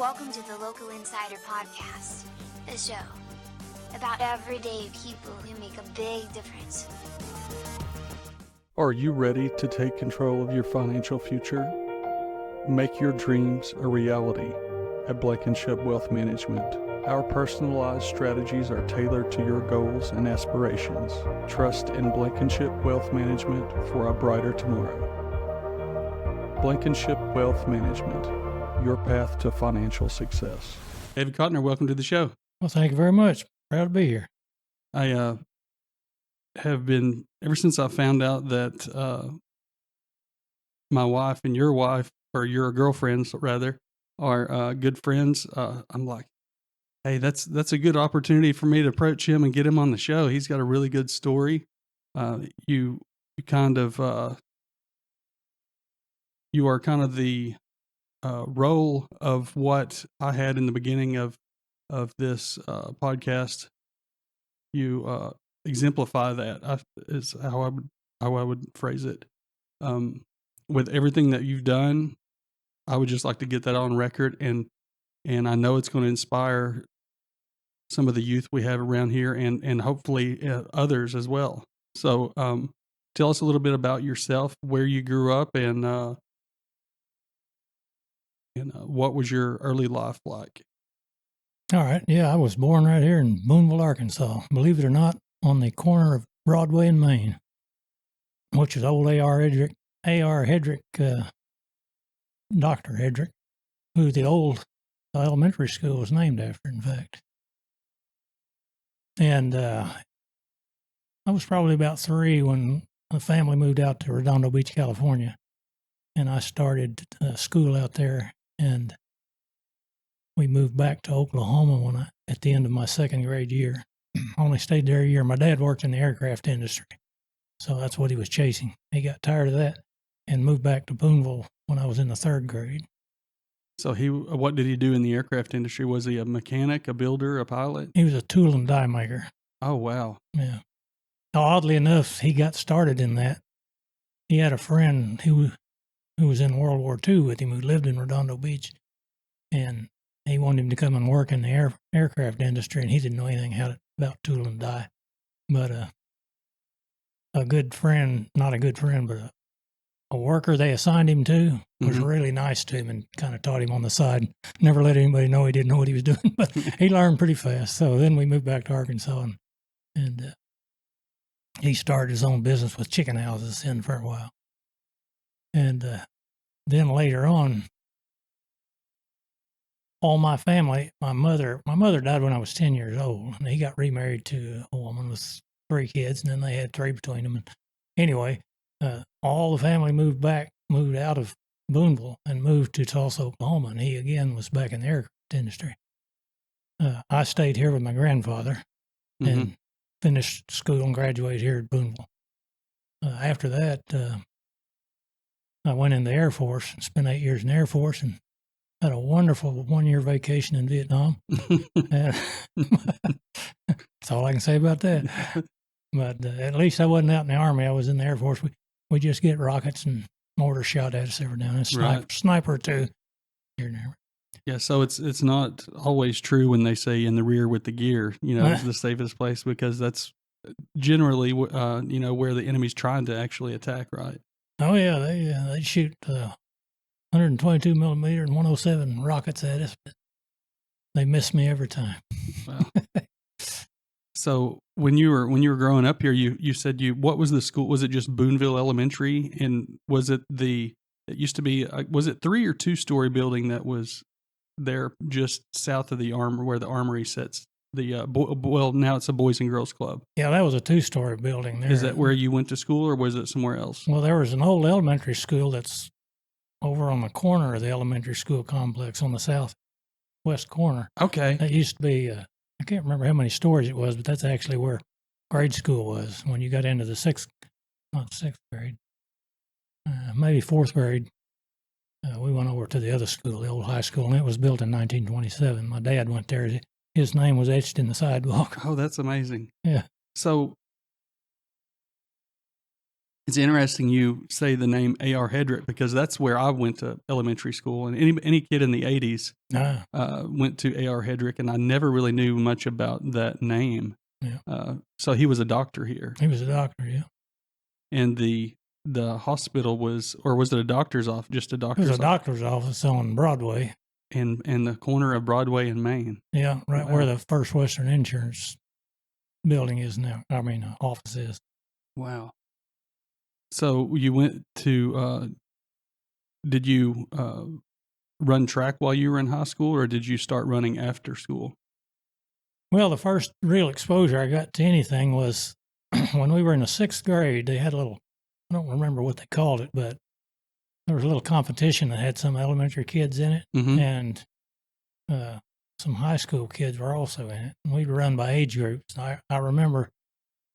Welcome to the Local Insider Podcast, a show about everyday people who make a big difference. Are you ready to take control of your financial future? Make your dreams a reality at Blankenship Wealth Management. Our personalized strategies are tailored to your goals and aspirations. Trust in Blankenship Wealth Management for a brighter tomorrow. Blankenship Wealth Management, your path to financial success. David Cotner, welcome to the show. Well, thank you very much. Proud to be here. I have been, ever since I found out that my wife and your wife, or your girlfriends rather, are good friends, I'm like, hey, that's a good opportunity for me to approach him and get him on the show. He's got a really good story. You are kind of the role of what I had in the beginning of this podcast. You exemplify that. Is how I would phrase it. With everything that you've done, I would just like to get that on record, and I know it's going to inspire some of the youth we have around here, and hopefully others as well. So, tell us a little bit about yourself, where you grew up, and what was your early life like? All right. Yeah, I was born right here in Booneville, Arkansas. Believe it or not, on the corner of Broadway and Main, which is old A.R. Hedrick, Dr. Hedrick, who the old elementary school was named after, in fact. And I was probably about 3 when the family moved out to Redondo Beach, California. And I started school out there, and we moved back to Oklahoma at the end of my second grade year. I only stayed there a year. My dad worked in the aircraft industry, so that's what he was chasing. He got tired of that and moved back to Booneville when I was in the 3rd grade. So what did he do in the aircraft industry? Was he a mechanic, a builder, a pilot? He was a tool and die maker. Oh, wow. Yeah. Now, oddly enough, he got started in that. He had a friend who was in World War II with him, who lived in Redondo Beach, and he wanted him to come and work in the aircraft industry, and he didn't know anything about tool and die. But a good friend, not a good friend, but a worker they assigned him to was really nice to him and kind of taught him on the side. Never let anybody know he didn't know what he was doing, but he learned pretty fast. So then we moved back to Arkansas, and he started his own business with chicken houses in for a while. And then later on, all my family, my mother died when I was 10 years old, and he got remarried to a woman with 3 kids, and then they had 3 between them. And anyway, all the family moved out of Booneville and moved to Tulsa, Oklahoma, and he again was back in the aircraft industry. I stayed here with my grandfather and finished school and graduated here at Booneville. After that, I went in the Air Force and spent 8 years in the Air Force and had a wonderful 1-year vacation in Vietnam. That's all I can say about that. But at least I wasn't out in the Army. I was in the Air Force. We just get rockets and mortars shot at us every now and then. Sniper too. Here and there. Yeah, so it's not always true when they say in the rear with the gear, is the safest place, because that's generally, where the enemy's trying to actually attack, right? Oh, yeah, they shoot 122 millimeter and 107 rockets at us, but they miss me every time. Wow. So when you were growing up here, you said what was the school? Was it just Booneville Elementary? And was it it used to be, was it 3 or 2-story building that was there just south of the armory, where the armory sits? Now it's a Boys and Girls Club. Yeah, that was a 2-story building there. Is that where you went to school, or was it somewhere else? Well, there was an old elementary school that's over on the corner of the elementary school complex on the southwest corner. Okay. That used to be, I can't remember how many stories it was, but that's actually where grade school was. When you got into the 6th grade, maybe 4th grade, we went over to the other school, the old high school, and it was built in 1927. My dad went there. His name was etched in the sidewalk. Oh, that's amazing. Yeah. So It's interesting you say the name A.R. Hedrick because that's where I went to elementary school, and any kid in the 80s went to A.R. Hedrick, and I never really knew much about that name. Yeah. So he was a doctor here. He was a doctor, yeah. And the hospital was, or was it a doctor's office? Just a doctor's office? It was a doctor's office on Broadway. In the corner of Broadway and Main. Yeah, right where the First Western Insurance building is now. Office is. Wow. So you went to, did you run track while you were in high school, or did you start running after school? Well, the first real exposure I got to anything was when we were in the 6th grade. They had a little, I don't remember what they called it, but there was a little competition that had some elementary kids in it, and some high school kids were also in it. And we'd run by age groups. I remember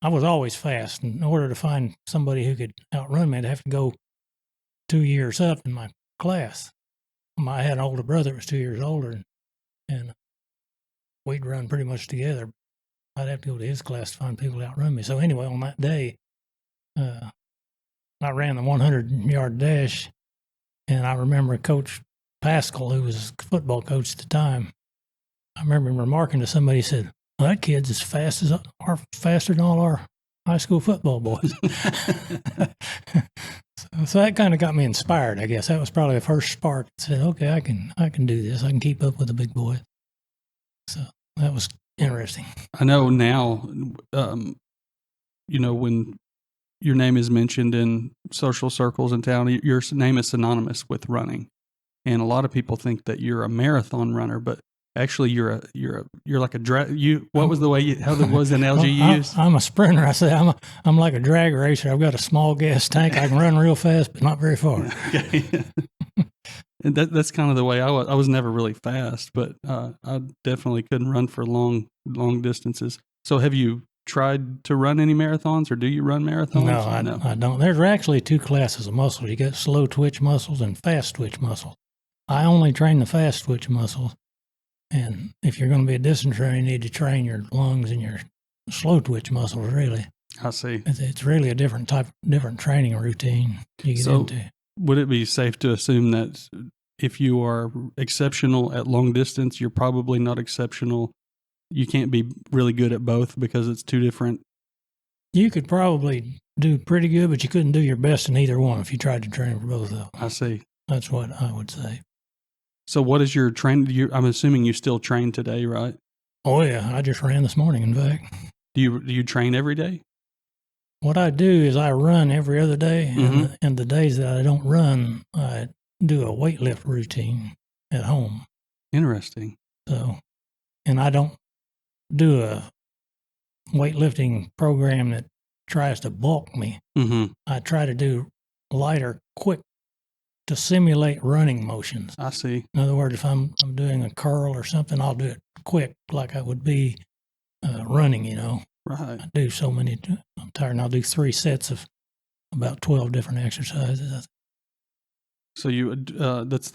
I was always fast. In order to find somebody who could outrun me, I'd have to go 2 years up in my class. I had an older brother that was 2 years older, and we'd run pretty much together. I'd have to go to his class to find people to outrun me. So anyway, on that day, I ran the 100-yard dash, and I remember Coach Pascal, who was a football coach at the time, I remember him remarking to somebody, he said, "Well, that kid's as fast as faster than all our high school football boys." so that kind of got me inspired, I guess. That was probably the first spark that said, okay, I can do this. I can keep up with the big boys. So that was interesting. I know now, when your name is mentioned in social circles in town, your name is synonymous with running. And a lot of people think that you're a marathon runner, but actually you're like a drag. What was the way how was the analogy you used? I'm a sprinter. I say I'm like a drag racer. I've got a small gas tank. I can run real fast, but not very far. Okay. And that's kind of the way I was. I was never really fast, but I definitely couldn't run for long distances. So have you tried to run any marathons, or do you run marathons? No, I don't. There's actually 2 classes of muscles. You got slow twitch muscles and fast twitch muscles. I only train the fast twitch muscles. And if you're going to be a distance runner, you need to train your lungs and your slow twitch muscles, really. I see. It's really a different training routine you get into. Would it be safe to assume that if you are exceptional at long distance, you're probably not exceptional? You can't be really good at both because it's 2 different. You could probably do pretty good, but you couldn't do your best in either one if you tried to train for both of them. I see. That's what I would say. So what is your training? I'm assuming you still train today, right? Oh, yeah. I just ran this morning, in fact. Do you train every day? What I do is I run every other day, and the days that I don't run, I do a weightlift routine at home. Interesting. So, and I don't do a weightlifting program that tries to bulk me. I try to do lighter, quick, to simulate running motions. I see. In other words, if I'm doing a curl or something, I'll do it quick, like I would be running, Right. I do so many. I'm tired, and I'll do 3 sets of about 12 different exercises. So that's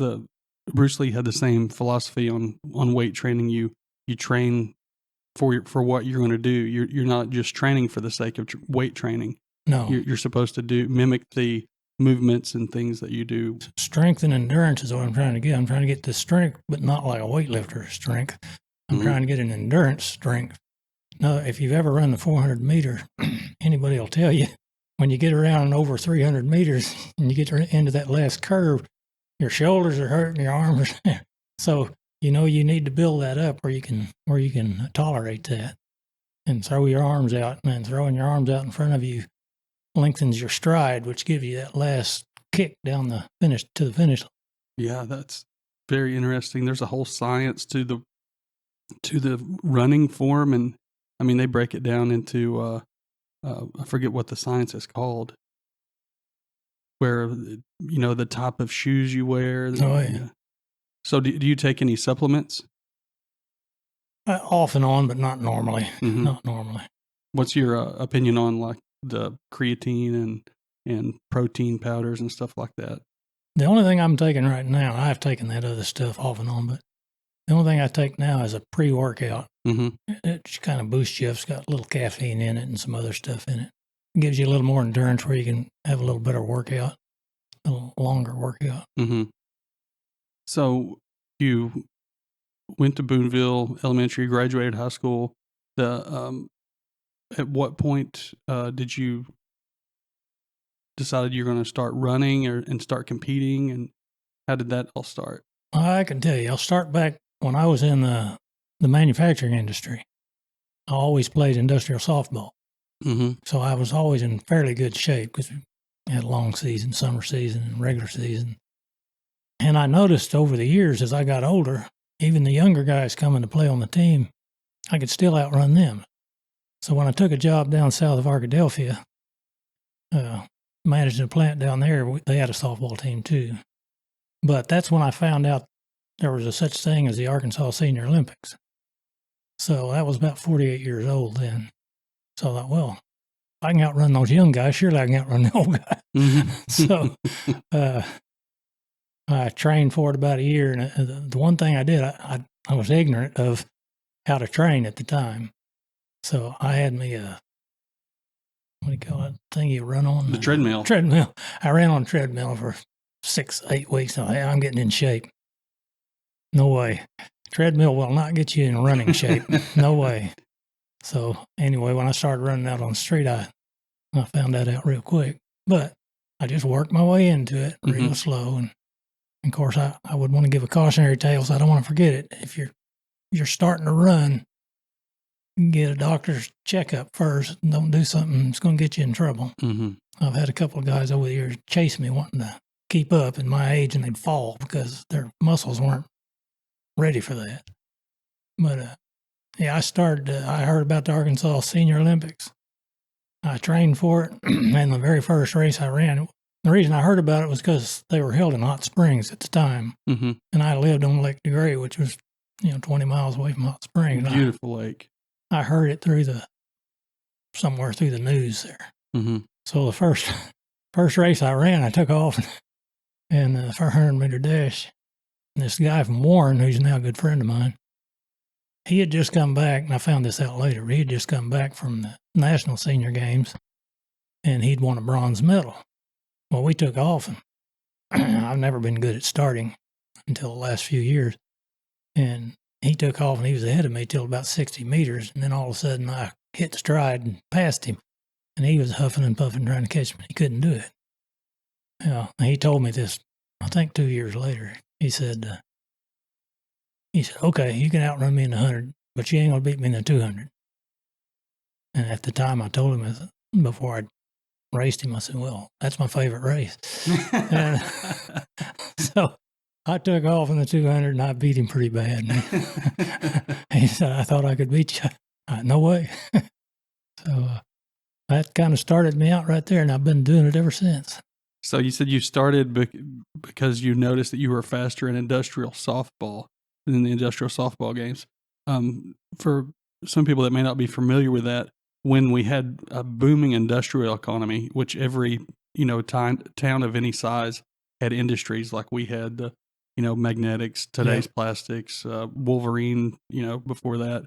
Bruce Lee had the same philosophy on weight training. You train for what you're going to do. You're not just training for the sake of weight training. No. You're supposed to mimic the movements and things that you do. Strength and endurance is what I'm trying to get. I'm trying to get the strength, but not like a weightlifter strength. I'm trying to get an endurance strength. Now, if you've ever run the 400 meter, anybody will tell you, when you get around over 300 meters and you get into that last curve, your shoulders are hurting, your arms are. So, you need to build that up where you can tolerate that, and throw your arms out. And then throwing your arms out in front of you lengthens your stride, which gives you that last kick down the finish to the finish line. Yeah, that's very interesting. There's a whole science to the running form, and I mean they break it down into I forget what the science is called, where the type of shoes you wear. So do you take any supplements? Off and on, but not normally. Not normally. What's your opinion on like the creatine and protein powders and stuff like that? The only thing I'm taking right now, I've taken that other stuff off and on, but the only thing I take now is a pre-workout. It just kind of boosts you up. It's got a little caffeine in it and some other stuff in it. gives you a little more endurance where you can have a little better workout, a little longer workout. Mm-hmm. So you went to Booneville Elementary, graduated high school. At what point did you decided you're going to start running and start competing, and how did that all start? I can tell you, I'll start back when I was in the manufacturing industry. I always played industrial softball. Mm-hmm. So I was always in fairly good shape because we had a long season, summer season, and regular season. And I noticed over the years as I got older, even the younger guys coming to play on the team, I could still outrun them. So when I took a job down south of Arkadelphia, managing a plant down there, they had a softball team too. But that's when I found out there was a such thing as the Arkansas Senior Olympics. So that was about 48 years old then. So I thought, well, if I can outrun those young guys, surely I can outrun the old guy. Mm-hmm. So I trained for it about a year. And the one thing I did, I was ignorant of how to train at the time. So I had me a, what do you call it, thing you run on? The treadmill. Treadmill. I ran on a treadmill for 6-8 weeks. I'm getting in shape. No way. Treadmill will not get you in running shape. No way. So anyway, when I started running out on the street, I found that out real quick. But I just worked my way into it real slow. And of course, I would want to give a cautionary tale, so I don't want to forget it. If you're starting to run, get a doctor's checkup first. Don't do something that's going to get you in trouble. Mm-hmm. I've had a couple of guys over the years chase me wanting to keep up at my age, and they'd fall because their muscles weren't ready for that. But yeah, I heard about the Arkansas Senior Olympics. I trained for it, and the very first race I ran, the reason I heard about it was because they were held in Hot Springs at the time, Mm-hmm. and I lived on Lake DeGray, which was 20 miles away from Hot Springs. Beautiful lake. I heard it somewhere through the news there. Mm-hmm. So the first race I ran, I took off, and the 400-meter dash, this guy from Warren, who's now a good friend of mine, he had just come back, and I found this out later, he had just come back from the National Senior Games, and he'd won a bronze medal. Well, we took off, and I've never been good at starting until the last few years, and he took off, and he was ahead of me till about 60 meters, and then all of a sudden I hit stride and passed him, and he was huffing and puffing trying to catch me. He couldn't do it. He told me this, I think 2 years later. He said, okay, you can outrun me in the 100, but you ain't going to beat me in the 200. And at the time I told him, before I raced him, I said, well, that's my favorite race. And so I took off in the 200, and I beat him pretty bad. He said, I thought I could beat you. No way. So that kind of started me out right there, and I've been doing it ever since. So you said you started because you noticed that you were faster in industrial softball than the industrial softball games. For some people that may not be familiar with that, when we had a booming industrial economy, which every town of any size had industries, like we had magnetics, today's plastics, Wolverine, before that,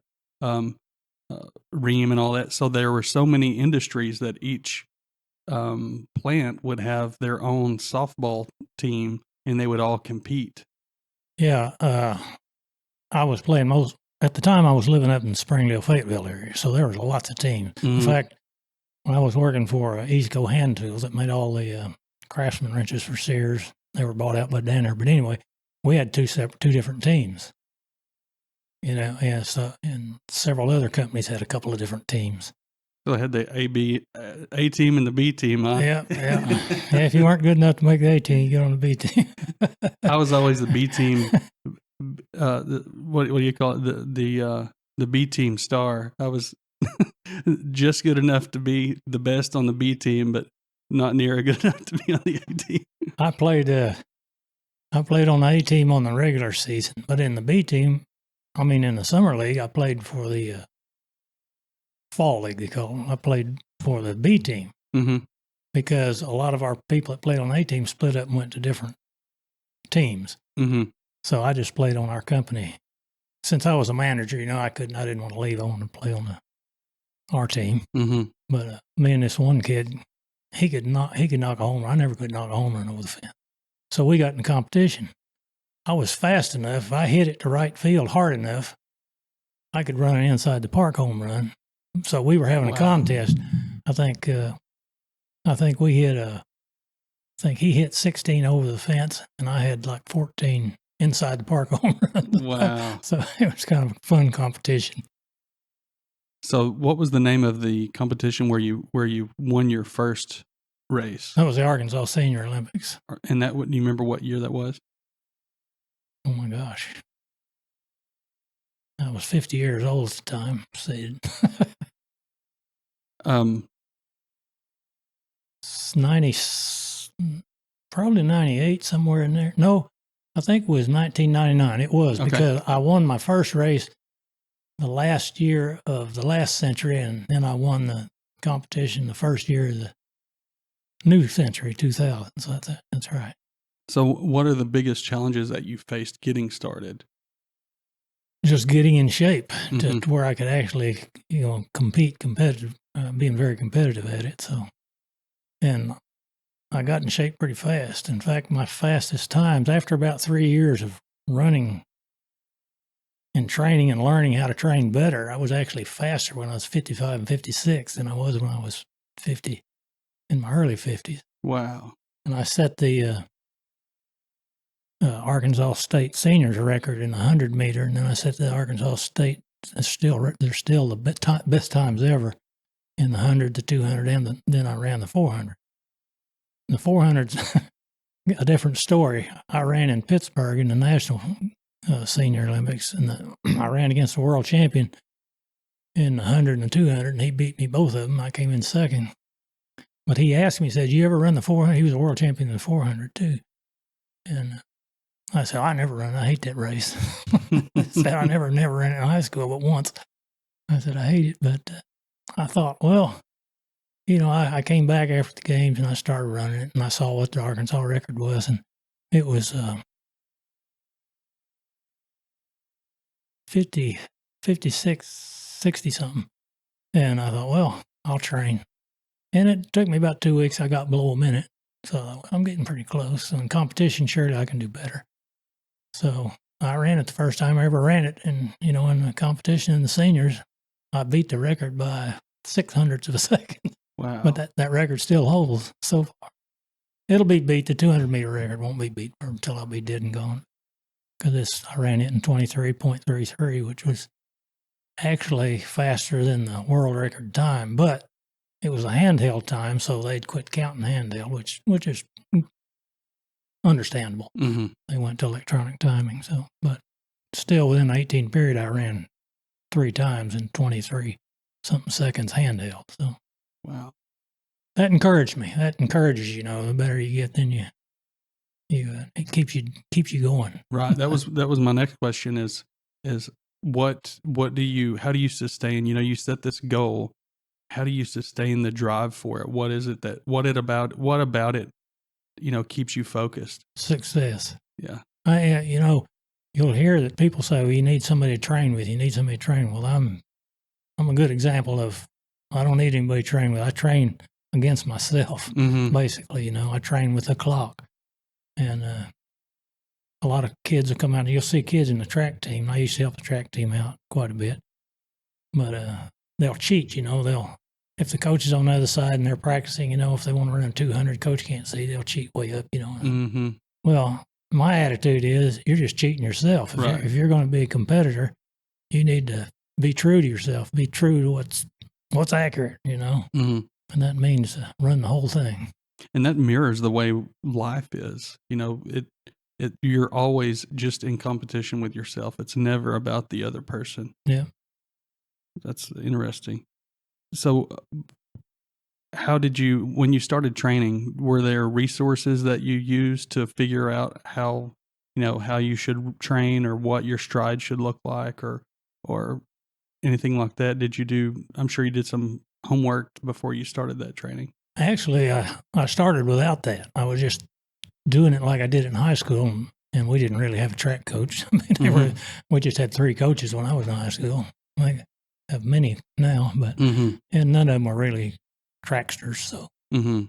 Rheem and all that. So there were so many industries that each plant would have their own softball team, and they would all compete. Yeah, I was playing at the time I was living up in the Springdale, Fayetteville area, so there was lots of teams. Mm-hmm. In fact, when I was working for Eastco Hand Tools that made all the Craftsman wrenches for Sears, they were bought out by Danner. But anyway, we had two different teams. And several other companies had a couple of different teams. So they had the A team and the B team, huh? Yeah. If you weren't good enough to make the A team, you get on the B team. I was always the B team. What do you call it? The B team star. I was just good enough to be the best on the B team, but not near good enough to be on the A team. I played on the A team on the regular season, but in the B team, in the summer league, I played for the fall league, they call them. I played for the B team because a lot of our people that played on the A team split up and went to different teams. Mm-hmm. So I just played on our company. Since I was a manager, I didn't want to leave. I wanted to play on our team. Mm-hmm. But me and this one kid, he could knock a home run. I never could knock a home run over the fence. So we got in competition. I was fast enough. If I hit it to right field hard enough, I could run an inside the park home run. So we were having a contest. I think we hit I think he hit 16 over the fence, and I had like 14 inside the park home runs. Wow. So it was kind of a fun competition. So what was the name of the competition where you won your first race? That was the Arkansas Senior Olympics. And do you remember what year that was? Oh my gosh. I was 50 years old at the time. It's 90, probably 98, somewhere in there. No, I think it was 1999. It was because I won my first race the last year of the last century, and then I won the competition the first year of the new century, 2000. So that's right. So what are the biggest challenges that you faced getting started? Just getting in shape to where I could actually, compete competitive, being very competitive at it. So, and I got in shape pretty fast. In fact, my fastest times, after about 3 years of running and training and learning how to train better, I was actually faster when I was 55 and 56 than I was when I was 50, in my early 50s. Wow. And I set the Arkansas State seniors record in the 100 meter, and then I set the Arkansas State. They're still the best times ever in the 100, the 200, and then I ran the 400. The 400's a different story. I ran in Pittsburgh in the National Senior Olympics, and I ran against the world champion in the 100 and the 200, and he beat me both of them. I came in second. But he asked me, he said, "You ever run the 400? He was a world champion in the 400 too. And I said, "I never run. I hate that race." I said, "I never ran it in high school but once." I said, "I hate it." But I thought, well, I came back after the games and I started running it, and I saw what the Arkansas record was, and it was 56, 60 something. And I thought, well, I'll train. And it took me about 2 weeks. I got below a minute. So I'm getting pretty close. So in competition, surely I can do better. So I ran it the first time I ever ran it. And, in the competition in the seniors, I beat the record by 600ths of a second. Wow. But that record still holds so far. It'll be beat. The 200-meter record won't be beat until I'll be dead and gone. Because I ran it in 23.33, which was actually faster than the world record time. But it was a handheld time, so they'd quit counting handheld, which is understandable. Mm-hmm. They went to electronic timing. So, but still within the 18 period, I ran 3 times in 23-something seconds handheld. So, wow, that encouraged me. That encourages the better you get, then it keeps you going. Right. That was my next question. Is how do you sustain? You set this goal. How do you sustain the drive for it? What is it what about it, keeps you focused? Success. Yeah. You'll hear that people say, well, you need somebody to train with. You need somebody to train. Well, I'm a good example of, I don't need anybody to train with. I train against myself, basically. I train with the clock. And a lot of kids will come out. You'll see kids in the track team. I used to help the track team out quite a bit. But they'll cheat, if the coach is on the other side and they're practicing, if they want to run 200, coach can't see, they'll cheat way up, Mm-hmm. Well, my attitude is you're just cheating yourself. If you're going to be a competitor, you need to be true to yourself, be true to what's accurate, Mm-hmm. And that means run the whole thing. And that mirrors the way life is. You're always just in competition with yourself. It's never about the other person. Yeah. That's interesting. So how did when you started training, were there resources that you used to figure out how you should train or what your stride should look like or anything like that? I'm sure you did some homework before you started that training. Actually, I started without that. I was just doing it like I did in high school, and we didn't really have a track coach. I mean, we just had 3 coaches when I was in high school. have many now, but Mm-hmm. and none of them are really tracksters. So Mm-hmm.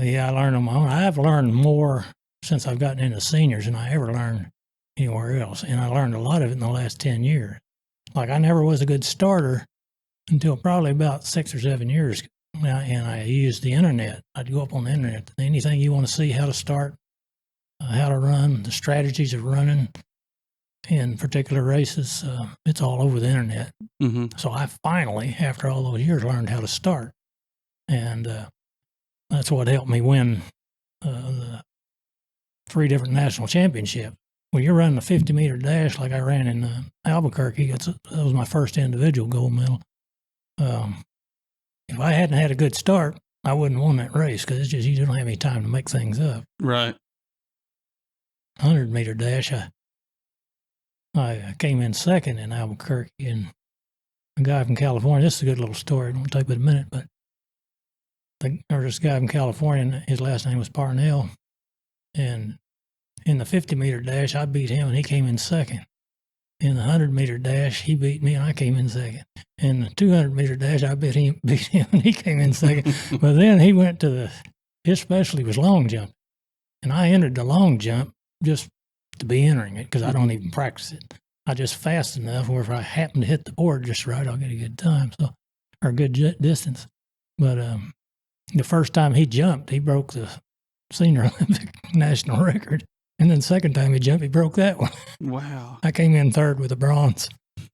yeah, I learned on my own. I've learned more since I've gotten into seniors than I ever learned anywhere else, and I learned a lot of it in the last 10 years. Like I never was a good starter until probably about 6 or 7 years ago. And I used the internet. I'd go up on the internet. Anything you want to see, how to start, how to run, the strategies of running in particular races, it's all over the internet. Mm-hmm. So I finally, after all those years, learned how to start. And that's what helped me win the 3 different national championships. When you're running a 50-meter dash like I ran in Albuquerque, that was my first individual gold medal. If I hadn't had a good start, I wouldn't have won that race because it's just you don't have any time to make things up. Right. 100-meter dash, I came in second in Albuquerque, and a guy from California, this is a good little story, it won't take but a minute, but there was this guy from California, and his last name was Parnell, and in the 50-meter dash, I beat him, and he came in second. In the 100-meter dash, he beat me, and I came in second. In the 200-meter dash, I beat him, and he came in second. But then he went to his specialty was long jump, and I entered the long jump just to be entering it because I don't even practice it. I just fast enough where if I happen to hit the board just right, I'll get a good time, or a good distance. But the first time he jumped, he broke the senior Olympic national record. And then the second time he jumped, he broke that one. Wow. I came in third with a bronze.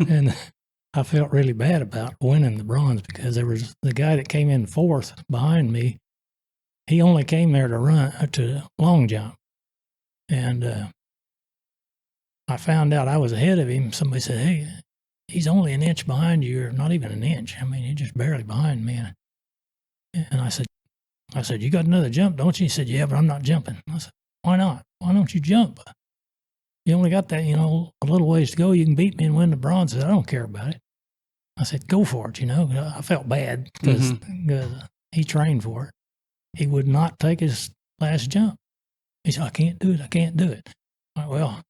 And I felt really bad about winning the bronze because there was the guy that came in fourth behind me. He only came there to run to long jump. And I found out I was ahead of him. Somebody said, "Hey, he's only an inch behind you, or not even an inch. I mean, he's just barely behind me." And I said, "You got another jump, don't you?" He said, "Yeah, but I'm not jumping." I said, "Why not? Why don't you jump? You only got that, a little ways to go. You can beat me and win the bronze." I said, "I don't care about it." I said, "Go for it." I felt bad because he trained for it. He would not take his last jump. He said, "I can't do it. I can't do it." Well,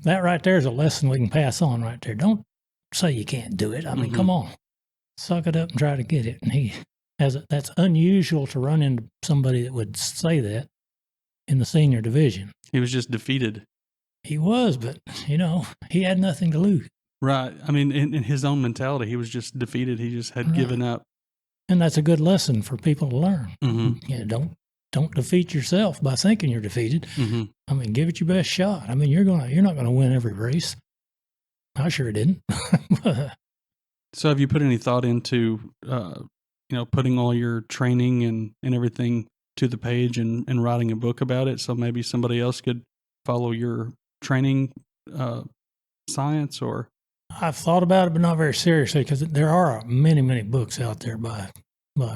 that right there is a lesson we can pass on right there. Don't say you can't do it. I mean, come on. Suck it up and try to get it. And that's unusual to run into somebody that would say that in the senior division. He was just defeated. He was, but, he had nothing to lose. Right. I mean, in his own mentality, he was just defeated. He just had given up. And that's a good lesson for people to learn. Mm-hmm. Don't defeat yourself by thinking you're defeated. Mm-hmm. I mean, give it your best shot. I mean, you're not gonna win every race. I sure didn't. So, have you put any thought into, putting all your training and everything to the page and writing a book about it? So maybe somebody else could follow your training science, or? I've thought about it, but not very seriously, because there are many, many books out there by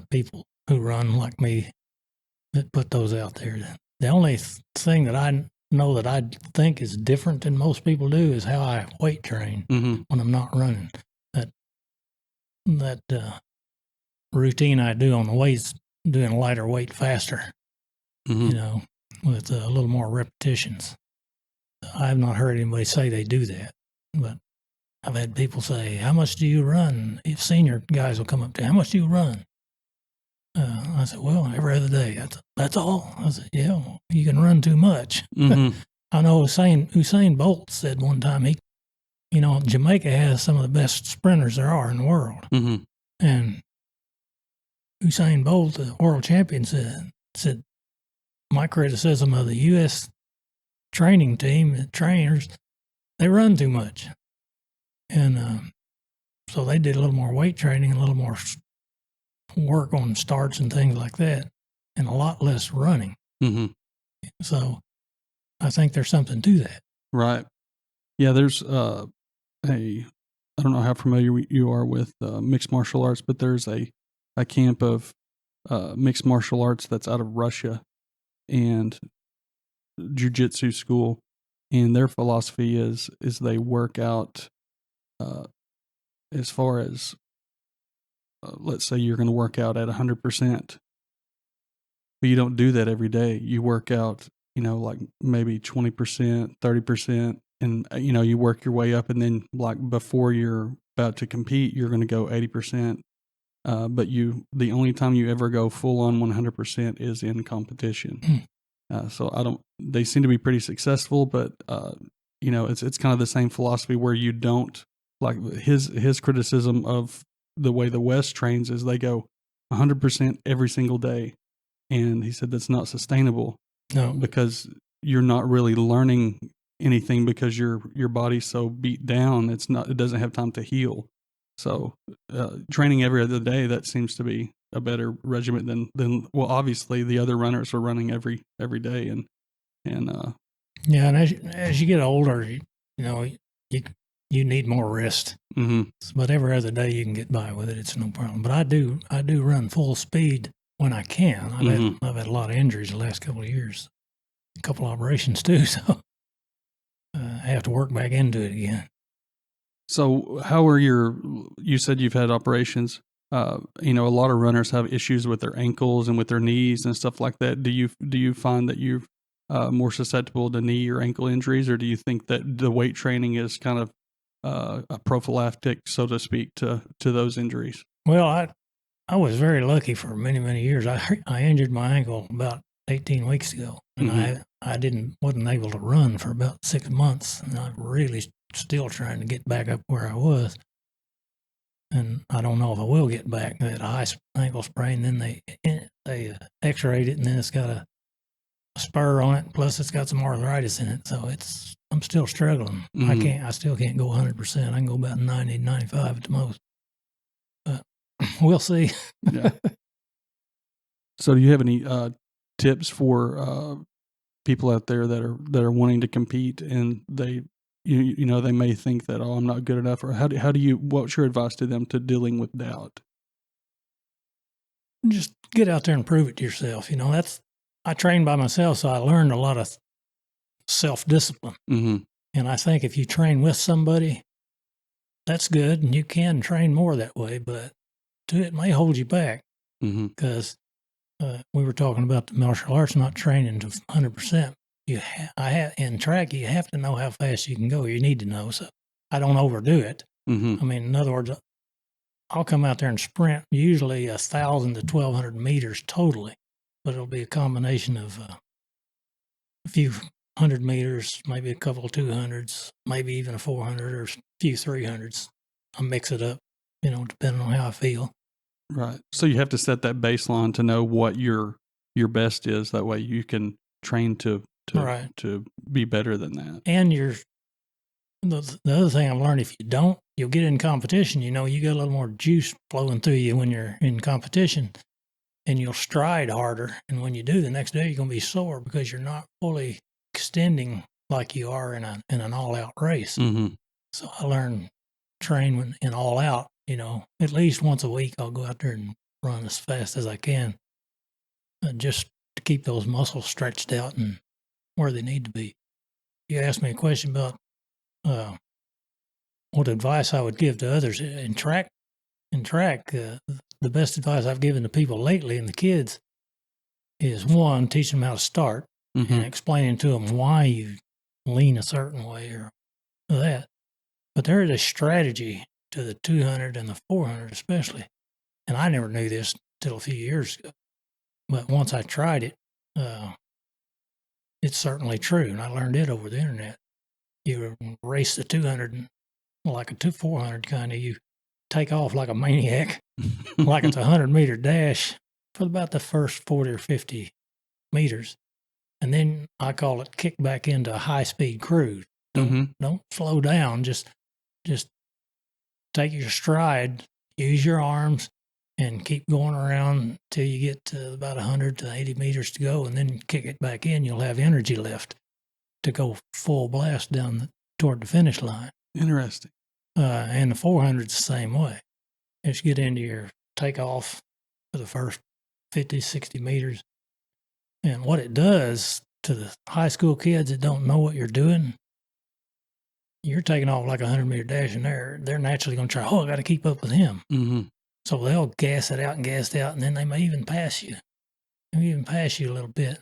people who run like me that put those out there. The only thing that I know that I think is different than most people do is how I weight train when I'm not running. That routine I do on the weights, doing lighter weight faster, with a little more repetitions. I have not heard anybody say they do that, but I've had people say, "How much do you run?" If senior guys will come up to, "How much do you run?" I said, "Well, every other day." That's all. I said, "Yeah, well, you can run too much." I know Usain Bolt said one time, Jamaica has some of the best sprinters there are in the world. And Usain Bolt, the world champion, said, "My criticism of the U.S. training team, the trainers, they run too much." And so they did a little more weight training, a little more work on starts and things like that, and a lot less running. So I think there's something to that. Right. Yeah, there's I don't know how familiar you are with mixed martial arts, but there's a camp of mixed martial arts that's out of Russia and jiu-jitsu school, and their philosophy is they work out as far as let's say you're going to work out at 100%, but you don't do that every day. You work out, like maybe 20%, 30%, and you work your way up, and then like before you're about to compete, you're going to go 80%. But the only time you ever go full on 100% is in competition. So they seem to be pretty successful, but, it's kind of the same philosophy where you don't, like his criticism of the way the West trains is they go 100% every single day. And he said that's not sustainable. No. Because you're not really learning anything because your body's so beat down. It doesn't have time to heal. So training every other day, that seems to be a better regimen than well, obviously the other runners are running every day and yeah, and as you get older, you need more rest. Mm-hmm. But every other day you can get by with it. It's no problem. But I do run full speed when I can. I've had a lot of injuries the last couple of years, a couple of operations too. So I have to work back into it again. So how are you said you've had operations. A lot of runners have issues with their ankles and with their knees and stuff like that. Do you find that you're more susceptible to knee or ankle injuries, or do you think that the weight training is kind of a prophylactic, so to speak, to those injuries? Well, I was very lucky for many, many years. I injured my ankle about 18 weeks ago, and I wasn't able to run for about 6 months, and I'm really still trying to get back up where I was. And I don't know if I will get back. I had a high ankle sprain, then they x-rayed it, and then it's got a spur on it, plus it's got some arthritis in it, so I'm still struggling. I still can't go 100%. I can go about 90, 95 at the most. But we'll see. Yeah. So do you have any tips for people out there that are wanting to compete and they they may think that, I'm not good enough, or what's your advice to them to dealing with doubt? Just get out there and prove it to yourself. I trained by myself, so I learned a lot of self-discipline. Mm-hmm. And I think if you train with somebody, that's good, and you can train more that way, but it may hold you back because we were talking about the martial arts not training to 100%. In track, you have to know how fast you can go. You need to know, so I don't overdo it. Mm-hmm. I mean, in other words, I'll come out there and sprint usually 1,000 to 1,200 meters totally, but it'll be a combination of a few 100 meters, maybe a couple of 200s, maybe even a 400 or a few 300s. I mix it up, depending on how I feel. Right. So you have to set that baseline to know what your best is. That way you can train to be better than that. And the other thing I've learned, if you don't, you'll get in competition. You got a little more juice flowing through you when you're in competition, and you'll stride harder. And when you do, the next day you're going to be sore because you're not fully extending like you are in an all-out race. Mm-hmm. So I learned train in all out. At least once a week I'll go out there and run as fast as I can, just to keep those muscles stretched out and where they need to be. You asked me a question about what advice I would give to others in track. The best advice I've given to people lately and the kids is, one, teaching them how to start and explaining to them why you lean a certain way or that. But there is a strategy to the 200 and the 400 especially. And I never knew this till a few years ago. But once I tried it, it's certainly true. And I learned it over the internet. You race the 200 like a 400 kind of, you take off like a maniac, like it's a 100-meter dash for about the first 40 or 50 meters. And then I call it kick back into a high-speed cruise. Don't slow down. Just take your stride, use your arms, and keep going around until you get to about 100 to 80 meters to go, and then kick it back in. You'll have energy left to go full blast down toward the finish line. Interesting. And the 400's the same way. Just get into your takeoff for the first 50, 60 meters. And what it does to the high school kids that don't know what you're doing, you're taking off like a 100-meter dash, and they're naturally going to try, I got to keep up with him. Mm-hmm. So they'll gas it out, and then they may even pass you. They may even pass you a little bit.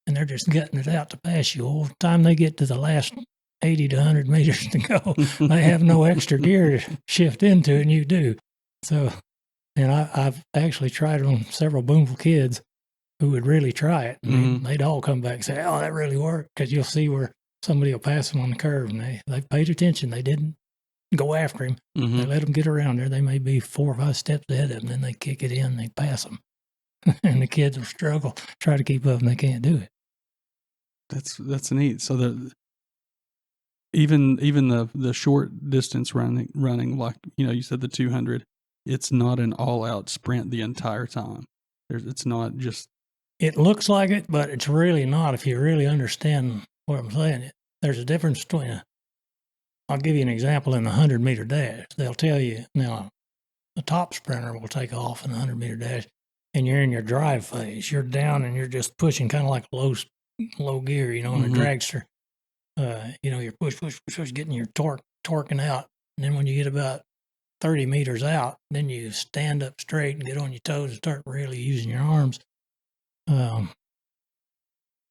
And they're just gutting it out to pass you. Well, by the time they get to the last 80 to 100 meters to go. They have no extra gear to shift into, and you do. So, and I've actually tried it on several Booneville kids who would really try it. And they'd all come back and say, "Oh, that really worked," because you'll see where somebody will pass them on the curve, and they paid attention. They didn't go after him. They let them get around there. They may be 4 or 5 steps ahead of them. Then they kick it in, they pass them. And the kids will struggle, try to keep up, and they can't do it. That's neat. So even the short distance running, like, you said the 200, it's not an all out sprint the entire time. It's not just. It looks like it, but it's really not. If you really understand what I'm saying, there's a difference between. I'll give you an example in the 100-meter dash. They'll tell you now, the top sprinter will take off in the 100-meter dash, and you're in your drive phase. You're down and you're just pushing, kind of like low gear, in a dragster. You're push, getting your torquing out. And then when you get about 30 meters out, then you stand up straight and get on your toes and start really using your arms.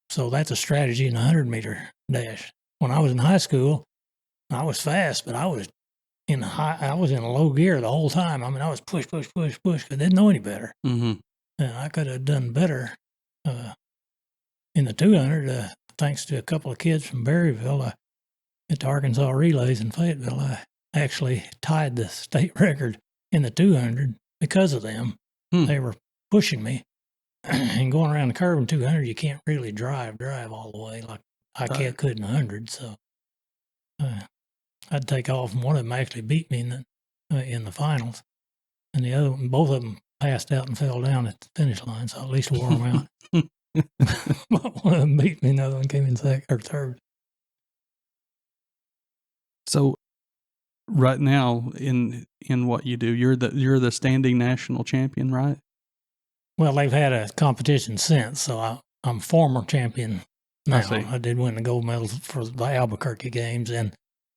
So that's a strategy in the 100-meter dash. When I was in high school, I was fast, but I was in low gear the whole time. I mean, I was push, because I didn't know any better. And I could have done better in the 200, thanks to a couple of kids from Berryville at the Arkansas Relays in Fayetteville. I actually tied the state record in the 200 because of them. They were pushing me. And going around the curve in 200, you can't really drive all the way like I could in 100. So I'd take off, and one of them actually beat me in the finals. And both of them passed out and fell down at the finish line, so I at least wore them out. But one of them beat me, and the other one came in second or third. So right now in what you do, you're the standing national champion, right? Well, they've had a competition since, so I'm former champion now. I did win the gold medal for the Albuquerque games, and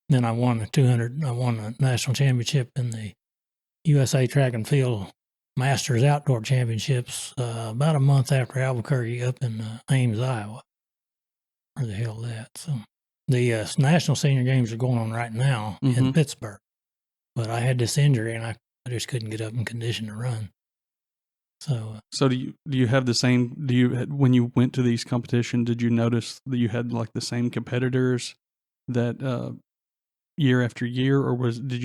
then I won the 200. I won the national championship in the USA Track and Field Masters Outdoor Championships about a month after Albuquerque up in Ames, Iowa, where they held that. So the National Senior Games are going on right now in Pittsburgh, but I had this injury, and I just couldn't get up in condition to run. So do you have the same? When you went to these competitions, did you notice that you had like the same competitors that year after year, or did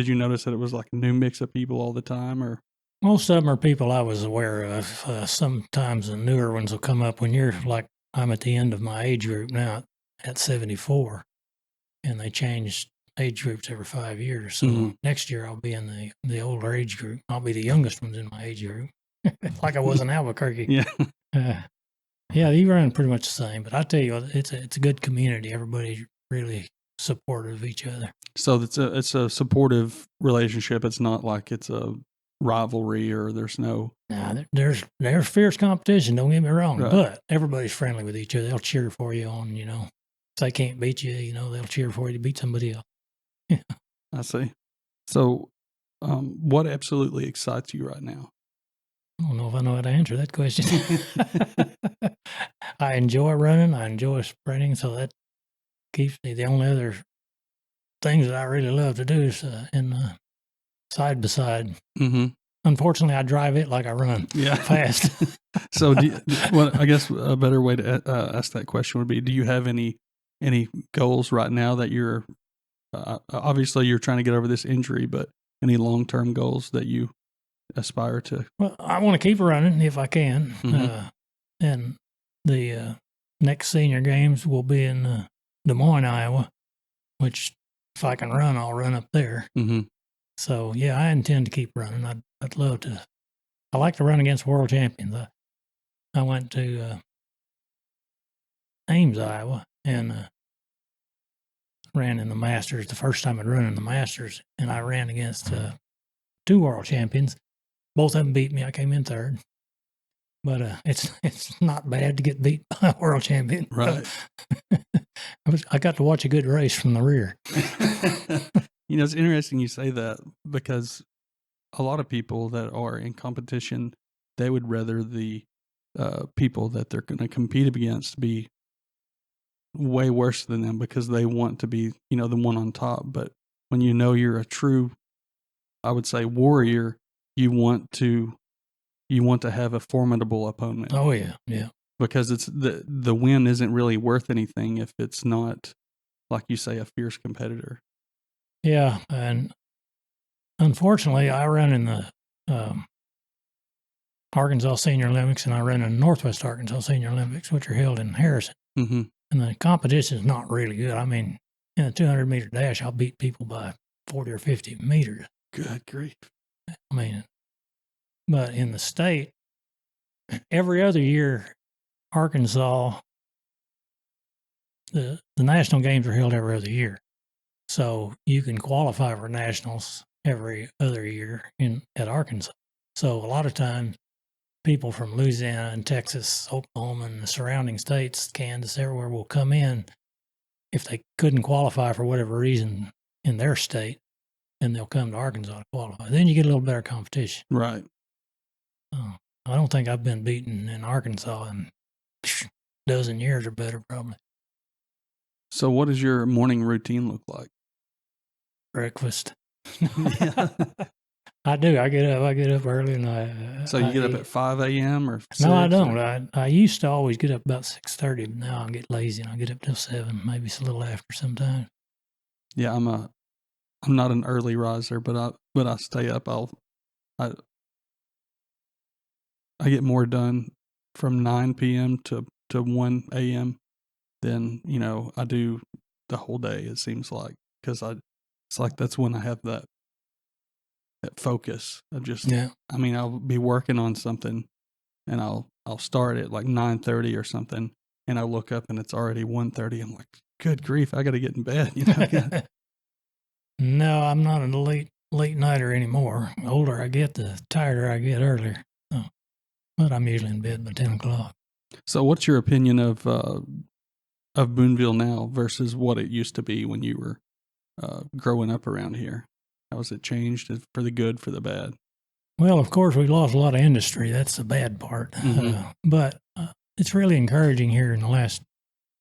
you notice that it was like a new mix of people all the time, or? Most of them are people I was aware of. Sometimes the newer ones will come up when you're like, I'm at the end of my age group now at 74, and they changed age groups every 5 years. So next year I'll be in the older age group. I'll be the youngest ones in my age group, like I was in Albuquerque. Yeah. Yeah, you run pretty much the same. But I tell you, it's a good community. Everybody's really supportive of each other. So it's a supportive relationship. It's not like it's a rivalry or there's no. Nah, there's fierce competition. Don't get me wrong, right. But everybody's friendly with each other. They'll cheer for you on. If they can't beat you, they'll cheer for you to beat somebody else. I see. So, what absolutely excites you right now? I don't know if I know how to answer that question. I enjoy running. I enjoy sprinting. So that keeps me. The only other things that I really love to do is in side by side. Unfortunately, I drive it like I run fast. So, I guess a better way to ask that question would be: do you have any goals right now that you're obviously you're trying to get over this injury, but any long-term goals that you aspire to? Well, I want to keep running if I can. And the next senior games will be in Des Moines, Iowa, which if I can run, I'll run up there. So, yeah, I intend to keep running. I'd love to. I like to run against world champions. I went to Ames, Iowa, and ran in the Masters, the first time I'd run in the Masters, and I ran against 2 world champions. Both of them beat me. I came in third. But it's not bad to get beat by a world champion. Right. I got to watch a good race from the rear. It's interesting you say that, because a lot of people that are in competition, they would rather the people that they're going to compete against be way worse than them because they want to be, you know, the one on top. But when you know you're a true, I would say, warrior, you want to have a formidable opponent. Oh yeah, yeah. Because it's the win isn't really worth anything if it's not, like you say, a fierce competitor. Yeah, and unfortunately, I run in the Arkansas Senior Olympics, and I run in Northwest Arkansas Senior Olympics, which are held in Harrison. Mm-hmm. And the competition is not really good. I mean, in a 200-meter dash, I'll beat people by 40 or 50 meters. Good grief. I mean, but in the state, every other year, Arkansas, the national games are held every other year. So you can qualify for nationals every other year at Arkansas. So a lot of times, people from Louisiana and Texas, Oklahoma, and the surrounding states, Kansas, everywhere will come in. If they couldn't qualify for whatever reason in their state, then they'll come to Arkansas to qualify. Then you get a little better competition. Right. I don't think I've been beaten in Arkansas in a dozen years or better, probably. So what does your morning routine look like? Breakfast. Yeah. I do. I get up early, and So you get up eat. at 5 a.m. or 6? No, I don't. I used to always get up about 6:30, but now I get lazy and I get up till 7, maybe it's a little after sometimes. Yeah, I'm not an early riser, but I stay up. I get more done from 9 p.m. to 1 a.m. than, you know, I do the whole day, it seems like, because it's like that's when I have that focus of just, Yeah. I mean, I'll be working on something and I'll start at like 9:30 or something, and I look up and it's already 1:30. I'm like, good grief, I got to get in bed. You know? No, I'm not a late nighter anymore. The older I get, the tireder I get earlier. So, but I'm usually in bed by 10 o'clock. So what's your opinion of Booneville now versus what it used to be when you were growing up around here? How has it changed for the good, for the bad? Well, of course, we lost a lot of industry. That's the bad part. Mm-hmm. But it's really encouraging here in the last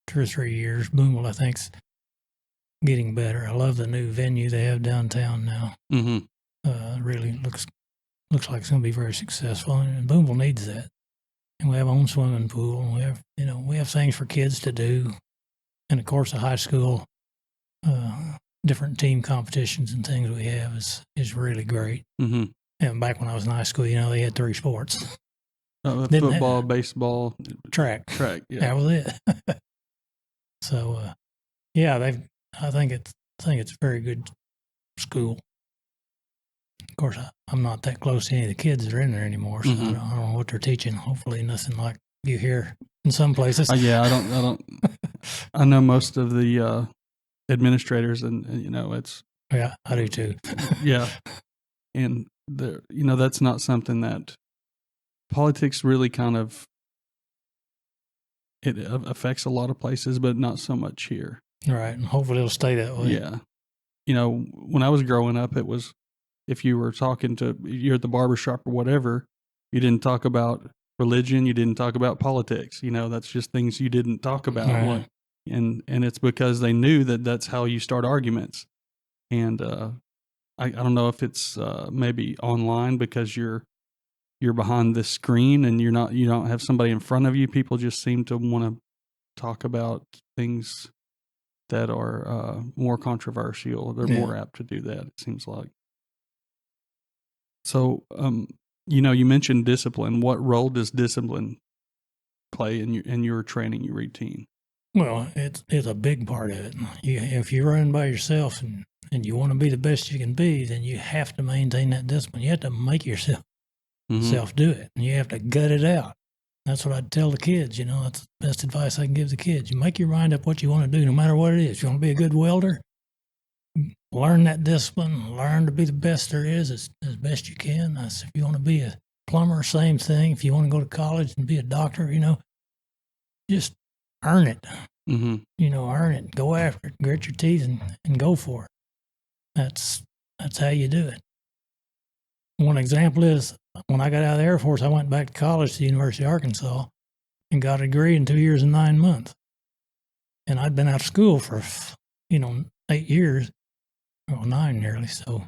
2 or 3 years. Booneville, I think's getting better. I love the new venue they have downtown now. Mm-hmm. Really looks like it's going to be very successful, and Booneville needs that. And we have our own swimming pool, and we have things for kids to do, and of course, the high school different team competitions and things we have is really great. Mm-hmm. And back when I was in high school, they had 3 sports: football, baseball, track. Yeah, That was it. So, yeah, I think it's a very good school. Of course, I'm not that close to any of the kids that are in there anymore, so Mm-hmm. I don't know what they're teaching. Hopefully, nothing like you hear in some places. Yeah, I don't. I know most of the administrators, and it's. Yeah, I do too. Yeah, and that's not something that politics really kind of. It affects a lot of places, but not so much here. Right, and hopefully it'll stay that way. Yeah, when I was growing up, it was if you were you're at the barbershop or whatever, you didn't talk about religion, you didn't talk about politics. That's just things you didn't talk about. Right. And it's because they knew that that's how you start arguments. And I don't know if it's maybe online because you're behind this screen and you don't have somebody in front of you. People just seem to want to talk about things that are more controversial. They're more apt to do that, it seems like. So, you mentioned discipline. What role does discipline play in your training routine? Well, it's a big part of it. If you're running by yourself and you want to be the best you can be, then you have to maintain that discipline. You have to make yourself do it, and you have to gut it out. That's what I'd tell the kids. That's the best advice I can give the kids. You make your mind up what you want to do, no matter what it is. If you want to be a good welder, learn that discipline. Learn to be the best there is as best you can. If you want to be a plumber, same thing. If you want to go to college and be a doctor, just earn it. Mm-hmm. Earn it. Go after it. Grit your teeth and go for it. That's how you do it. One example is when I got out of the Air Force, I went back to college to the University of Arkansas and got a degree in 2 years and 9 months. And I'd been out of school for, 8 years, or 9 nearly. So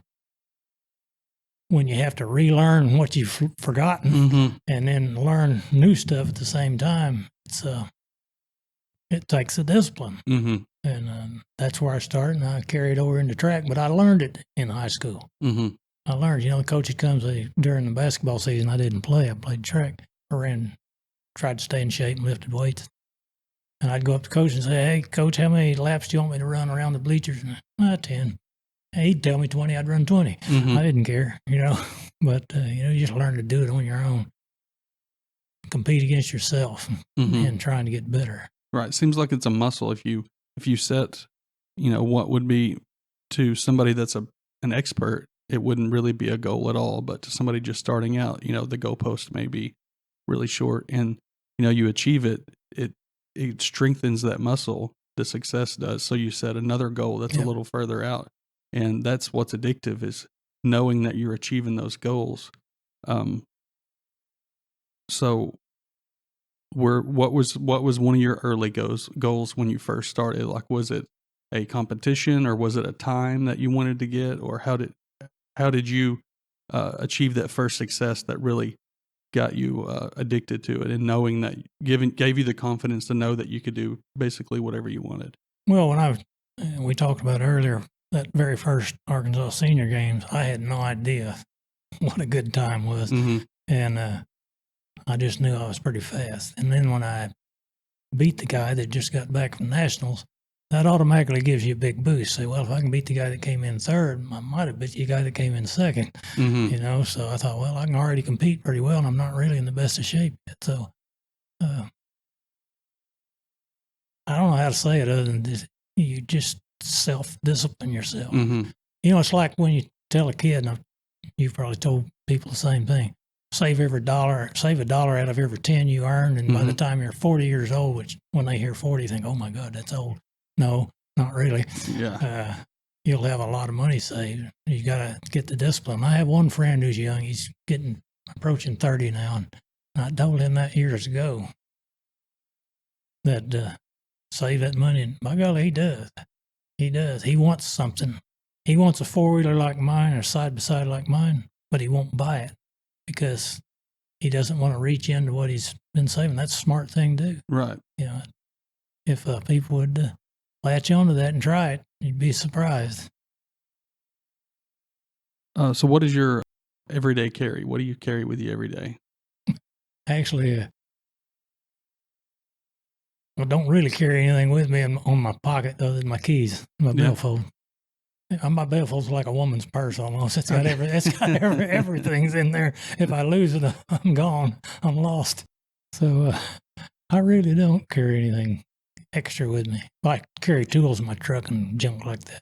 when you have to relearn what you've forgotten and then learn new stuff at the same time, it takes a discipline. And that's where I started, and I carried over into track. But I learned it in high school. I learned, the coach that comes during the basketball season, I didn't play. I played track. I tried to stay in shape and lifted weights. And I'd go up to coach and say, "Hey, coach, how many laps do you want me to run around the bleachers?" And 10. He'd tell me 20, I'd run 20. I didn't care, But, you just learn to do it on your own. Compete against yourself and trying to get better. Right. Seems like it's a muscle. If you set, what would be to somebody that's an expert, it wouldn't really be a goal at all. But to somebody just starting out, the goalpost may be really short, and you achieve it. It strengthens that muscle. The success does. So you set another goal that's a little further out, and that's what's addictive, is knowing that you're achieving those goals. So what was one of your early goals when you first started? Like, was it a competition, or was it a time that you wanted to get, or how did you achieve that first success that really got you addicted to it, and knowing that gave you the confidence to know that you could do basically whatever you wanted? Well, when we talked about earlier, that very first Arkansas Senior Games, I had no idea what a good time was. And I just knew I was pretty fast. And then when I beat the guy that just got back from Nationals, that automatically gives you a big boost. Say, well, if I can beat the guy that came in third, I might have beat the guy that came in second. So I thought, well, I can already compete pretty well, and I'm not really in the best of shape yet. So I don't know how to say it other than this. You just self-discipline yourself. It's like when you tell a kid, and you've probably told people the same thing, save a dollar out of every 10 you earn, and by the time you're 40 years old, which when they hear 40, you think, oh my God, that's old. No, not really. Yeah. You'll have a lot of money saved. You got to get the discipline. I have one friend who's young. He's approaching 30 now, and I told him that years ago that save that money. And by golly, he does. He does. He wants something. He wants a four-wheeler like mine or side-by-side like mine, but he won't buy it because he doesn't want to reach into what he's been saving. That's a smart thing to do. Right. If people would latch onto that and try it, you'd be surprised. So what is your everyday carry? What do you carry with you every day? Actually, I don't really carry anything with me on my pocket other than my keys, my billfold. My billfold's like a woman's purse almost. It's got everything's in there. If I lose it, I'm gone. I'm lost. So I really don't carry anything extra with me. I carry tools in my truck and junk like that.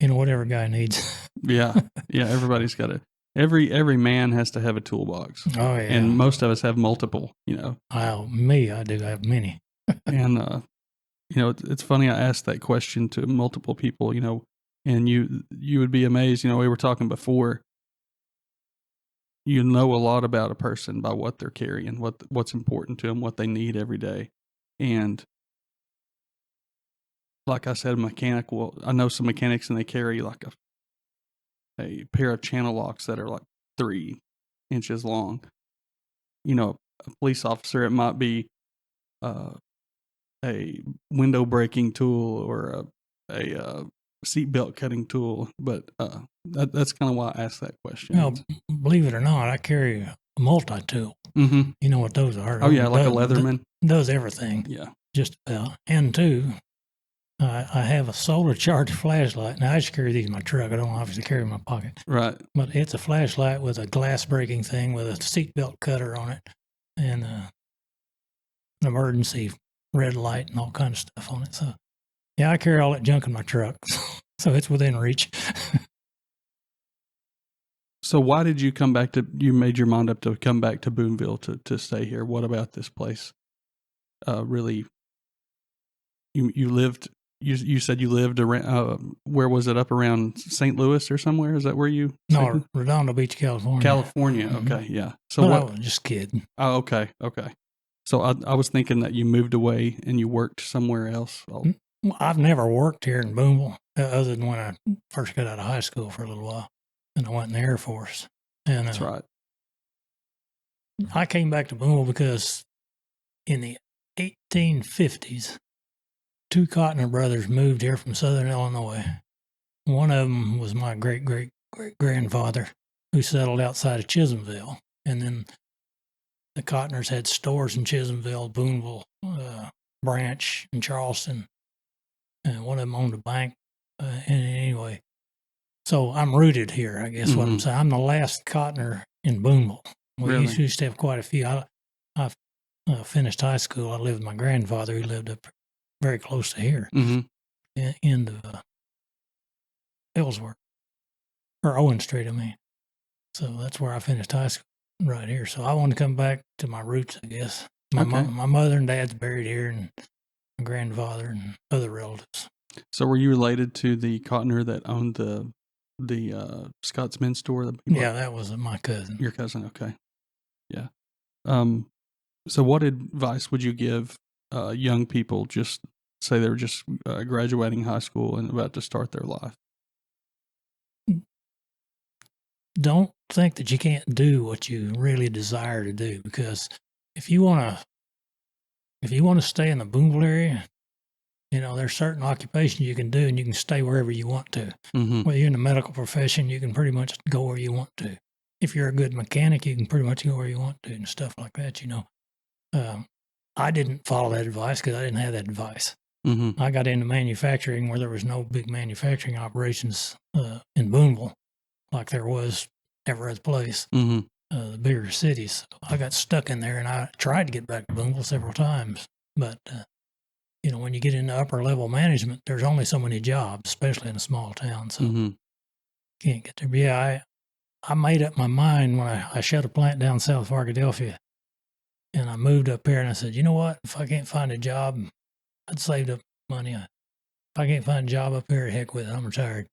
Whatever guy needs. Yeah. Everybody's got it. Every man has to have a toolbox. Oh yeah. And most of us have multiple. Well, me, I do have many. And it's funny. I asked that question to multiple people. And you would be amazed. We were talking before. You know a lot about a person by what they're carrying, what's important to them, what they need every day, and like I said, I know some mechanics and they carry like a pair of channel locks that are like 3 inches long. A police officer, it might be a window breaking tool or a seatbelt cutting tool, but that's kind of why I asked that question. Well, believe it or not, I carry a multi-tool. You know what those are? Oh yeah, like a Leatherman. Does everything. Yeah, just about. And 2, I have a solar charged flashlight. Now I just carry these in my truck. I don't obviously carry them in my pocket. Right. But it's a flashlight with a glass breaking thing with a seatbelt cutter on it, and an emergency red light and all kind of stuff on it. So yeah, I carry all that junk in my truck, so it's within reach. So why did you you made your mind up to come back to Booneville to stay here? What about this place really, you lived, you said you lived around, where was it, up around St. Louis or somewhere? Is that where you? No, Redondo Beach, California. California, okay, yeah. So well, I was just kidding. Oh, okay. So I was thinking that you moved away and you worked somewhere else. Well, I've never worked here in Booneville other than when I first got out of high school for a little while, and I went in the Air Force. And That's right. I came back to Booneville because in the 1850s, two Cotner brothers moved here from southern Illinois. One of them was my great-great-great-grandfather, who settled outside of Chisholmville. And then the Cotners had stores in Chisholmville, Booneville, Branch, and Charleston. And one of them owned a bank. And anyway, so I'm rooted here, I guess what I'm saying. I'm the last Cotner in Booneville. We used to have quite a few. I finished high school. I lived with my grandfather, who lived up very close to here, in the Ellsworth, or Owen Street, I mean. So that's where I finished high school, right here. So I want to come back to my roots, I guess. My mother and dad's buried here, and my grandfather and other relatives. So were you related to the Cotner that owned the Scott's Men's store? Yeah, that was my cousin. Your cousin, okay. Yeah. So what advice would you give young people, just say they were just graduating high school and about to start their life? Don't think that you can't do what you really desire to do, because if you want to stay in the Booneville area, there's certain occupations you can do, and you can stay wherever you want to. Whether you're in the medical profession, you can pretty much go where you want to. If you're a good mechanic, you can pretty much go where you want to and stuff like that, I didn't follow that advice because I didn't have that advice. I got into manufacturing where there was no big manufacturing operations in Booneville like there was every other place, the bigger cities. I got stuck in there, and I tried to get back to Booneville several times. But, when you get into upper level management, there's only so many jobs, especially in a small town. So you can't get there. But yeah, I made up my mind when I shut a plant down south of Arkadelphia, and I moved up here, and I said, you know what? If I can't find a job, I'd saved up money. If I can't find a job up here, heck with it. I'm retired.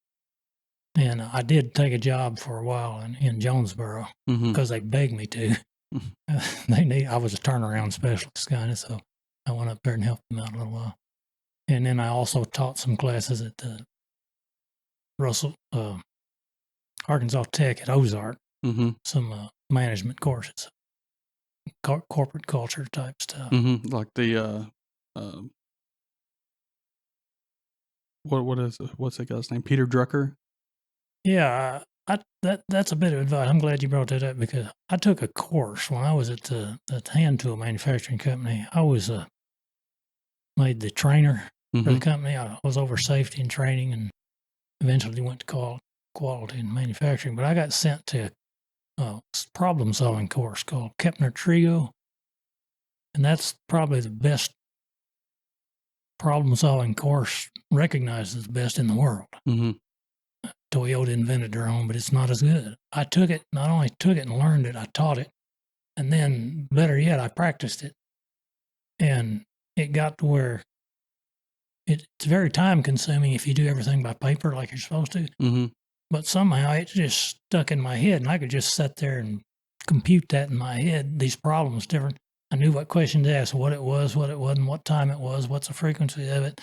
And I did take a job for a while in Jonesboro because they begged me to. I was a turnaround specialist kind of, so I went up there and helped them out a little while. And then I also taught some classes at the Arkansas Tech at Ozark, some management courses, corporate culture type stuff. Like the what's that guy's name? Peter Drucker. Yeah, that's a bit of advice. I'm glad you brought that up because I took a course when I was at the hand tool manufacturing company. I was made the trainer for the company. I was over safety and training, and eventually went to quality and manufacturing. But I got sent to a problem-solving course called Kepner Trio, and that's probably the best problem-solving course recognized as the best in the world. Toyota invented their own, but it's not as good. I took it, not only took it and learned it, I taught it. And then, better yet, I practiced it. And it got to where it's very time consuming if you do everything by paper like you're supposed to. But somehow it just stuck in my head, and I could just sit there and compute that in my head, these problems different. I knew what questions to ask, what it was, what it wasn't, what time it was, what's the frequency of it,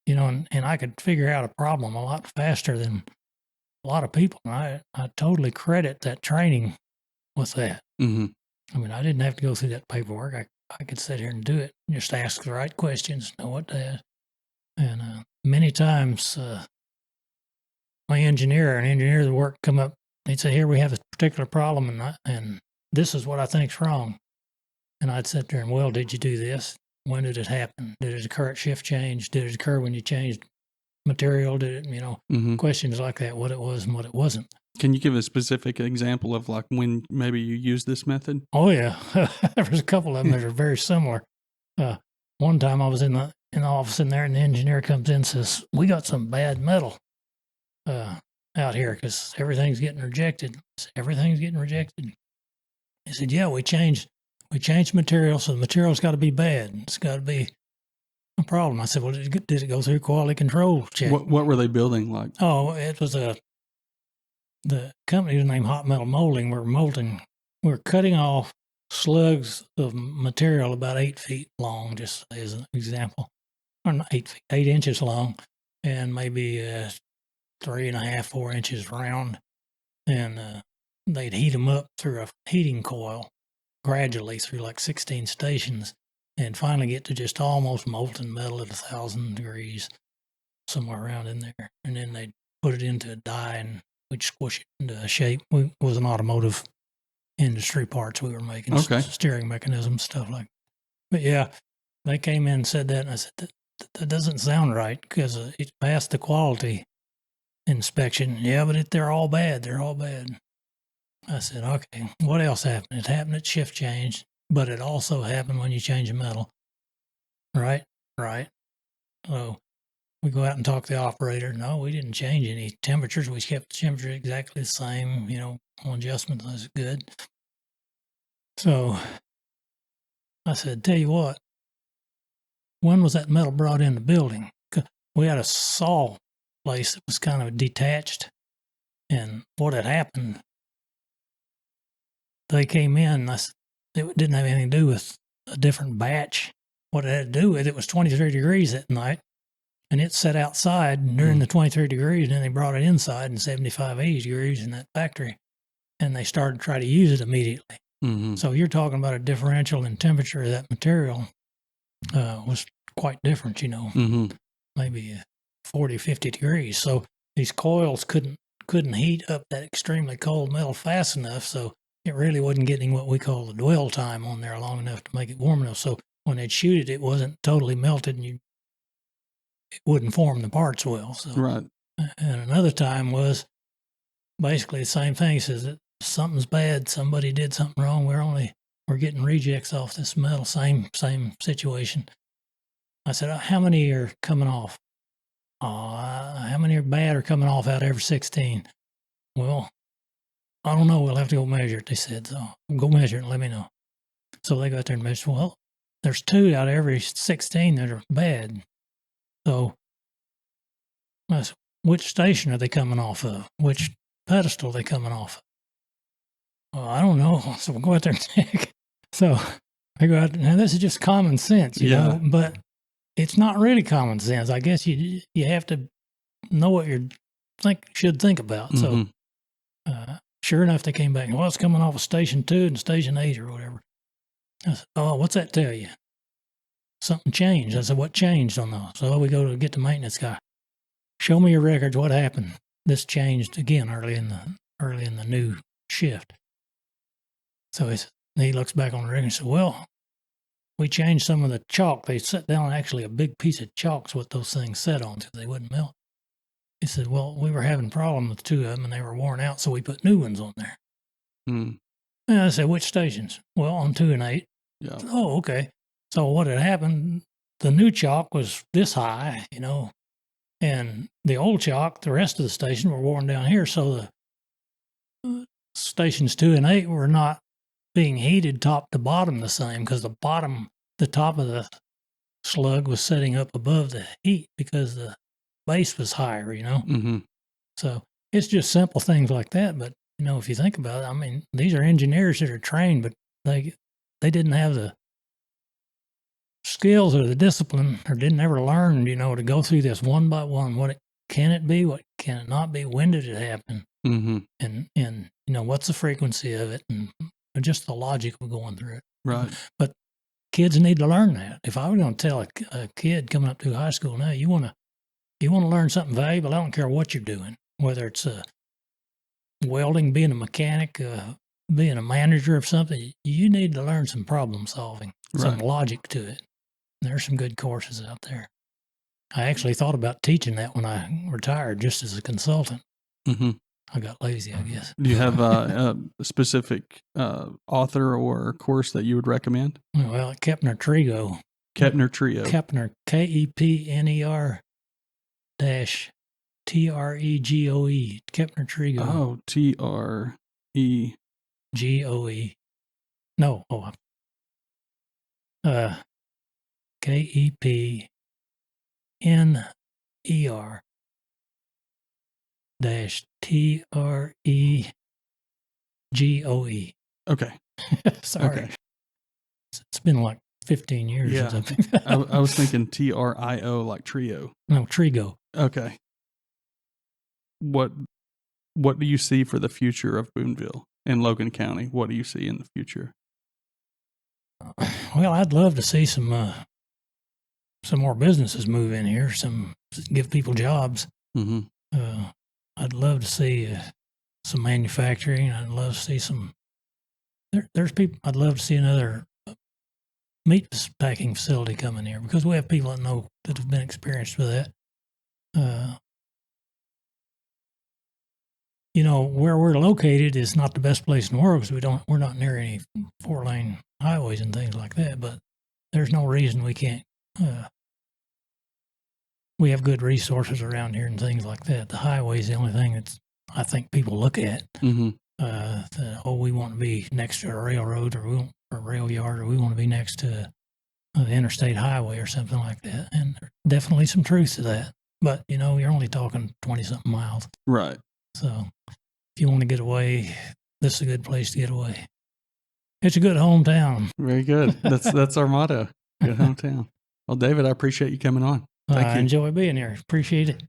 and I could figure out a problem a lot faster than a lot of people. And I totally credit that training with that. I mean, I didn't have to go through that paperwork. I could sit here and do it, just ask the right questions, know what to ask. And many times, my engineer work come up, he'd say, here we have a particular problem, and this is what I think's wrong. And I'd sit there and, well, did you do this? When did it happen? Did it occur at shift change? Did it occur when you changed material? Did it, questions like that, what it was and what it wasn't. Can you give a specific example of like when maybe you used this method? Oh, yeah. There was a couple of them that are very similar. One time I was in the office in there, and the engineer comes in and says, we got some bad metal out here because everything's getting rejected. Everything's getting rejected. He said, yeah, we changed material, so the material's got to be bad. It's got to be a problem. I said, well, did it go through quality control check? What were they building like? Oh, it was the company was named Hot Metal Molding. We're cutting off slugs of material about 8 feet long, just as an example, or not 8 feet, 8 inches long, and maybe 3.5, 4 inches round, and they'd heat them up through a heating coil gradually through like 16 stations, and finally get to just almost molten metal at 1,000 degrees, somewhere around in there, and then they'd put it into a die and we'd squish it into a shape. It was an automotive industry parts we were making, Okay. steering mechanisms, stuff like that. But yeah, they came in and said that, and I said, that doesn't sound right, because it passed the quality inspection. Yeah, but they're all bad. They're all bad. I said, okay, what else happened? It happened at shift change, but it also happened when you change a metal. Right? Right. So we go out and talk to the operator. No, we didn't change any temperatures. We kept the temperature exactly the same, on adjustments. That's good. So I said, tell you what, when was that metal brought in the building? We had a saw place that was kind of detached, and what had happened, they came in, it didn't have anything to do with a different batch. What it had to do with, it was 23 degrees that night, and it sat outside during the 23 degrees, and then they brought it inside in 75, 80 degrees in that factory, and they started to try to use it immediately. Mm-hmm. So you're talking about a differential in temperature of that material was quite different, Mm-hmm. maybe 40, 50 degrees. So these coils couldn't heat up that extremely cold metal fast enough, so it really wasn't getting what we call the dwell time on there long enough to make it warm enough. So when they'd shoot it, it wasn't totally melted, and it wouldn't form the parts well. So, Right. And another time was basically the same thing. He says that something's bad, somebody did something wrong. We're getting rejects off this metal. Same situation. I said, how many are coming off? How many are bad or coming off out of every 16? Well, I don't know. We'll have to go measure it, they said. So go measure it and let me know. So they got there and measured. Well, there's 2 out of every 16 that are bad. So I said, which station are they coming off of? Which pedestal are they coming off of? Well, I don't know. So we'll go out there and check. So I go out there. Now, this is just common sense, you know, but it's not really common sense. I guess you have to know what you should think about. Mm-hmm. So sure enough, they came back. Well, it's coming off of station 2 and station 8 or whatever. I said, oh, what's that tell you? Something changed. I said, what changed on those? So we go to get the maintenance guy. Show me your records. What happened? This changed again early in the new shift. So he looks back on the record and said, well, we changed some of the chalk. They set down actually a big piece of chalk's what those things set on so they wouldn't melt. He said, well, we were having a problem with 2 of them and they were worn out, so we put new ones on there. Mm. And I said, which stations? Well, on 2 and 8. Yeah. Oh, okay. So what had happened, the new chalk was this high, and the old chalk, the rest of the station were worn down here. So the stations 2 and 8 were not being heated top to bottom the same, because the top of the slug was setting up above the heat because the base was higher, Mm-hmm. So it's just simple things like that. But, if you think about it, I mean, these are engineers that are trained, but they didn't have the skills or the discipline, or didn't ever learn, to go through this one by one. What can it be? What can it not be? When did it happen? Mm-hmm. And what's the frequency of it? And just the logic of going through it. Right. But kids need to learn that. If I were going to tell a kid coming up through high school now, you want to learn something valuable, I don't care what you're doing, whether it's welding, being a mechanic, being a manager of something, you need to learn some problem solving, some logic to it. There's some good courses out there. I actually thought about teaching that when I retired, just as a consultant. Mm-hmm. I got lazy, I guess. Do you have a specific author or course that you would recommend? Well, Kepner Trigo. Kepner Trio. Kepner, Kepner -Tregoe. Kepner Trigo. Oh, TRE. GOE. No. KEPNER -TREGOE. Okay. Sorry. Okay. It's been like 15 years Yeah. since I've been. I was thinking TRIO, like trio. No, Trigo. Okay. What do you see for the future of Booneville and Logan County? What do you see in the future? Well, I'd love to see some more businesses move in here, give people jobs. Mm-hmm. I'd love to see some manufacturing. I'd love to see there's people. I'd love to see another meat packing facility come in here, because we have people that have been experienced with that. Where we're located is not the best place in the world, because we're not near any 4-lane highways and things like that. But there's no reason we can't. We have good resources around here and things like that. The highway is the only thing that's, I think, people look at. Mm-hmm. We want to be next to a railroad, or a rail yard, or we want to be next to the interstate highway or something like that. And there's definitely some truth to that. But, you're only talking 20-something miles. Right. So if you want to get away, this is a good place to get away. It's a good hometown. Very good. That's our motto. Good hometown. Well, David, I appreciate you coming on. Thank you. I enjoy being here. Appreciate it.